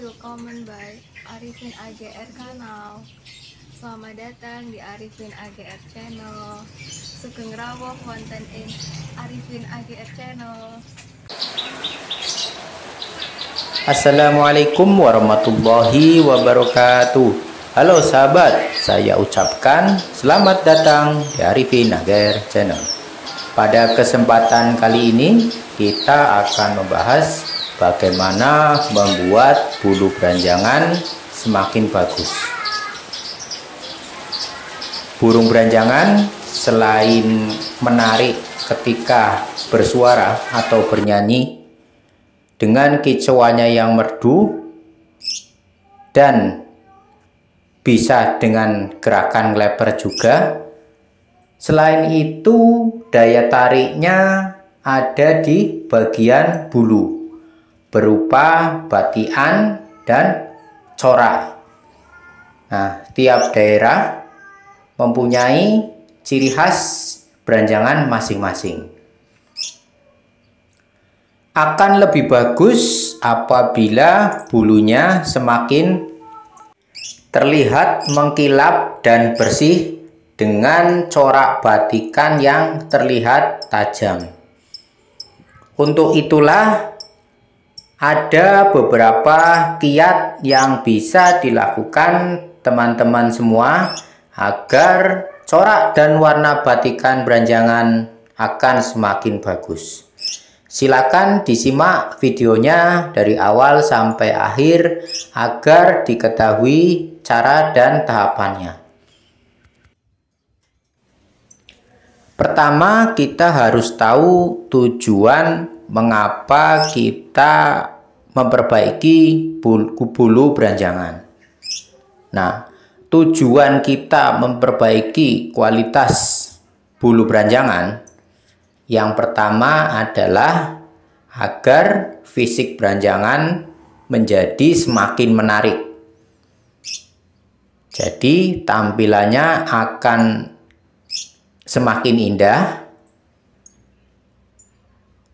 Willkommen by Arifin AGR Kanal. Selamat datang di Arifin AGR Channel. Sugeng rawuh wonten ing Arifin AGR Channel. Assalamualaikum warahmatullahi wabarakatuh. Halo sahabat, saya ucapkan selamat datang di Arifin AGR Channel. Pada kesempatan kali ini kita akan membahas bagaimana membuat bulu beranjangan semakin bagus. Burung beranjangan selain menarik ketika bersuara atau bernyanyi dengan kicauannya yang merdu dan bisa dengan gerakan leper juga. Selain itu, daya tariknya ada di bagian bulu berupa batian dan corak. Nah, tiap daerah mempunyai ciri khas beranjangan masing-masing. Akan lebih bagus apabila bulunya semakin terlihat mengkilap dan bersih dengan corak batikan yang terlihat tajam. Untuk itulah ada beberapa kiat yang bisa dilakukan teman-teman semua agar corak dan warna batikan beranjangan akan semakin bagus. Silakan disimak videonya dari awal sampai akhir agar diketahui cara dan tahapannya. Pertama, kita harus tahu tujuan mengapa kita memperbaiki bulu beranjangan. Nah, tujuan kita memperbaiki kualitas bulu beranjangan yang pertama adalah agar fisik beranjangan menjadi semakin menarik. Jadi tampilannya akan semakin indah,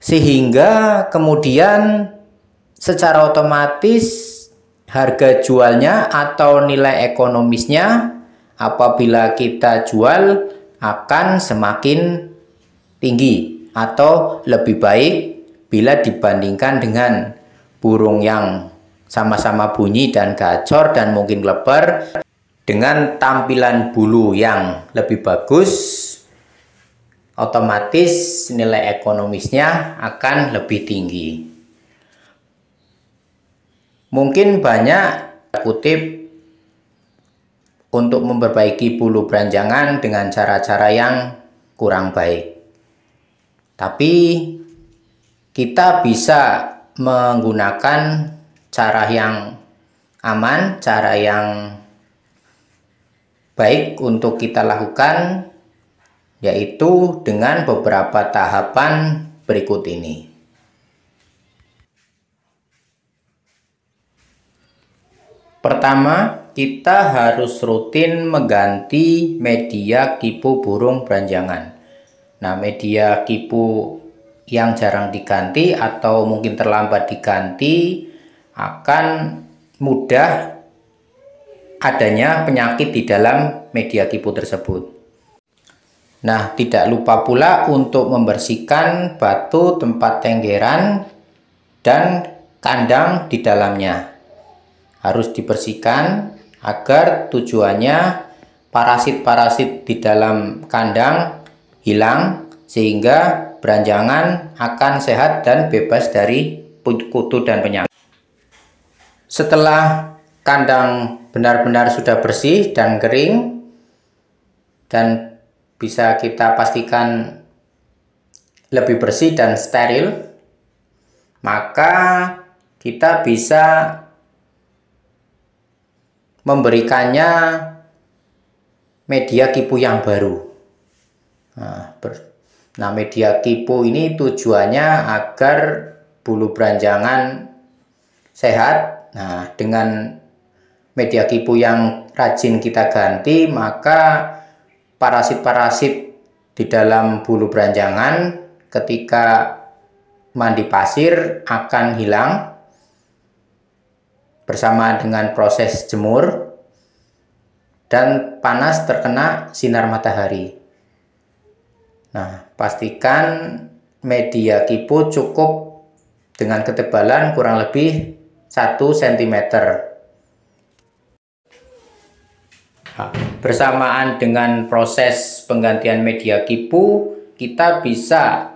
sehingga kemudian secara otomatis harga jualnya atau nilai ekonomisnya apabila kita jual akan semakin tinggi atau lebih baik bila dibandingkan dengan burung yang sama-sama bunyi dan gacor dan mungkin leper. Dengan tampilan bulu yang lebih bagus, otomatis nilai ekonomisnya akan lebih tinggi. Mungkin banyak kutip untuk memperbaiki bulu beranjangan dengan cara-cara yang kurang baik. Tapi kita bisa menggunakan cara yang aman, cara yang baik untuk kita lakukan, yaitu dengan beberapa tahapan berikut ini. Pertama, kita harus rutin mengganti media kipu burung beranjangan. Nah, media kipu yang jarang diganti atau mungkin terlambat diganti akan mudah adanya penyakit di dalam media kipu tersebut. Nah, tidak lupa pula untuk membersihkan batu tempat tenggeran dan kandang di dalamnya. Harus dibersihkan agar tujuannya parasit-parasit di dalam kandang hilang, sehingga beranjangan akan sehat dan bebas dari kutu dan penyakit. Setelah kandang benar-benar sudah bersih dan kering dan bisa kita pastikan lebih bersih dan steril, maka kita bisa memberikannya media kipu yang baru. Nah, media kipu ini tujuannya agar bulu beranjangan sehat. Nah, dengan media kipu yang rajin kita ganti, maka parasit-parasit di dalam bulu beranjangan ketika mandi pasir akan hilang. bersamaan dengan proses jemur dan panas terkena sinar matahari. Nah, pastikan media kipu cukup dengan ketebalan kurang lebih 1 cm. Nah, bersamaan dengan proses penggantian media kipu, kita bisa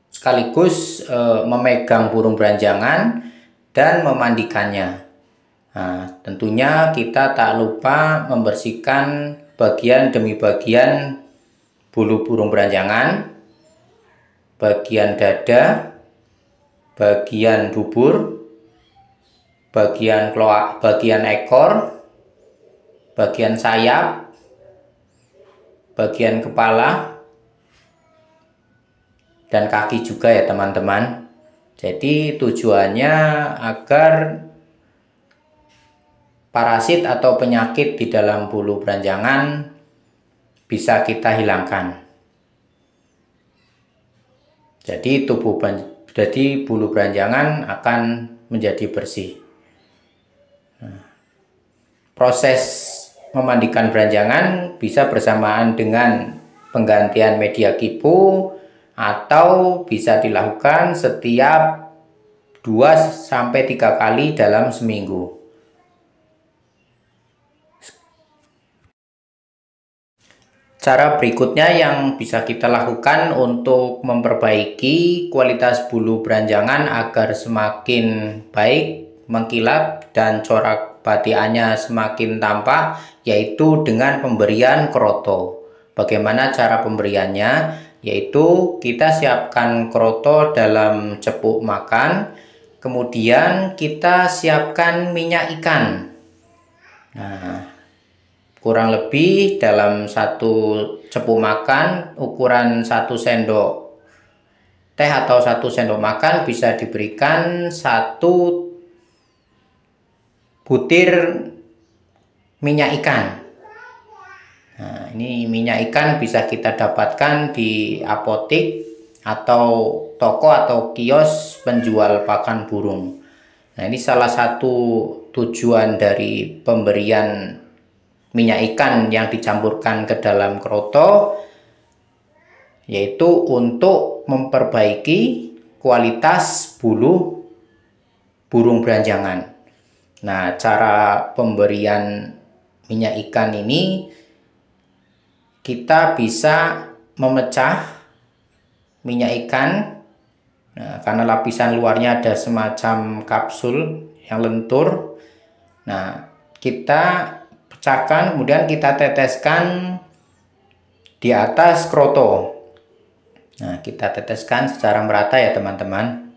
sekaligus memegang burung beranjangan dan memandikannya. Nah, tentunya kita tak lupa membersihkan bagian demi bagian bulu burung beranjangan, bagian dada, bagian dubur, bagian kloak, bagian ekor, bagian sayap, bagian kepala, dan kaki juga ya teman-teman. Jadi tujuannya agar parasit atau penyakit di dalam bulu beranjangan bisa kita hilangkan. Jadi bulu beranjangan akan menjadi bersih. Nah, proses memandikan beranjangan bisa bersamaan dengan penggantian media kipu atau bisa dilakukan setiap 2-3 kali dalam seminggu. Cara berikutnya yang bisa kita lakukan untuk memperbaiki kualitas bulu beranjangan agar semakin baik, mengkilap, dan corak batiannya semakin tampak, yaitu dengan pemberian kroto. Bagaimana cara pemberiannya? Yaitu kita siapkan kroto dalam cepuk makan, kemudian kita siapkan minyak ikan. Nah, kurang lebih dalam 1 cepuk makan ukuran 1 sendok teh atau 1 sendok makan bisa diberikan 1 butir minyak ikan. Nah, ini minyak ikan bisa kita dapatkan di apotik atau toko atau kios penjual pakan burung. Nah, ini salah satu tujuan dari pemberian minyak ikan yang dicampurkan ke dalam kroto, yaitu untuk memperbaiki kualitas bulu burung beranjangan. Nah, cara pemberian minyak ikan ini kita bisa memecah minyak ikan. Nah, karena lapisan luarnya ada semacam kapsul yang lentur. Nah, kita pecahkan, kemudian kita teteskan di atas kroto. Nah, kita teteskan secara merata ya teman-teman.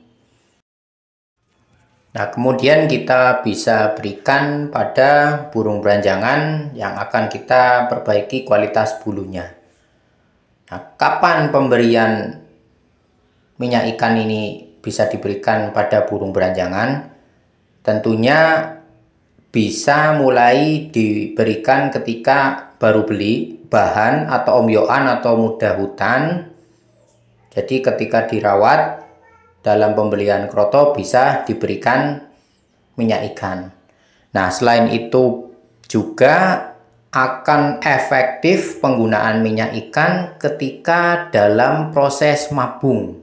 Nah, kemudian kita bisa berikan pada burung beranjangan yang akan kita perbaiki kualitas bulunya. Nah, kapan pemberian minyak ikan ini bisa diberikan pada burung beranjangan? Tentunya bisa mulai diberikan ketika baru beli bahan atau omyoan atau mudah hutan. Jadi ketika dirawat dalam pembelian kroto bisa diberikan minyak ikan. Nah, selain itu juga akan efektif penggunaan minyak ikan ketika dalam proses mabung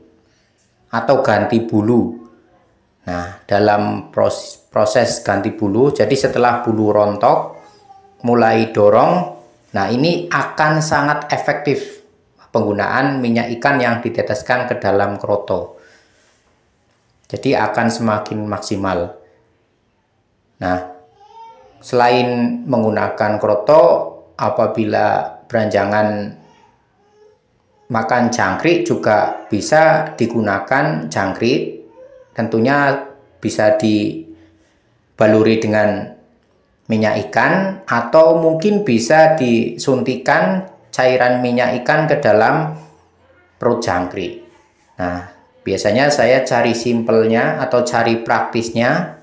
atau ganti bulu. Nah, dalam proses ganti bulu, jadi setelah bulu rontok, mulai dorong, nah ini akan sangat efektif penggunaan minyak ikan yang diteteskan ke dalam kroto. Jadi akan semakin maksimal. Nah, selain menggunakan kroto, apabila beranjangan makan jangkrik juga bisa digunakan jangkrik. Tentunya bisa dibaluri dengan minyak ikan atau mungkin bisa disuntikan cairan minyak ikan ke dalam perut jangkrik. Nah, biasanya saya cari simpelnya atau cari praktisnya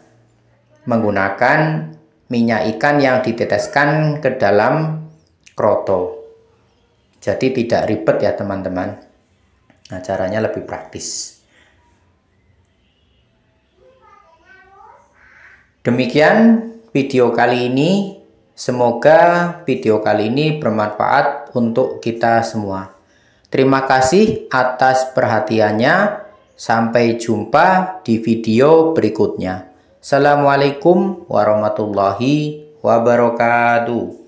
menggunakan minyak ikan yang diteteskan ke dalam kroto. Jadi tidak ribet ya teman-teman. Nah, caranya lebih praktis. Demikian video kali ini. Semoga video kali ini bermanfaat untuk kita semua. Terima kasih atas perhatiannya. Sampai jumpa di video berikutnya. Assalamualaikum warahmatullahi wabarakatuh.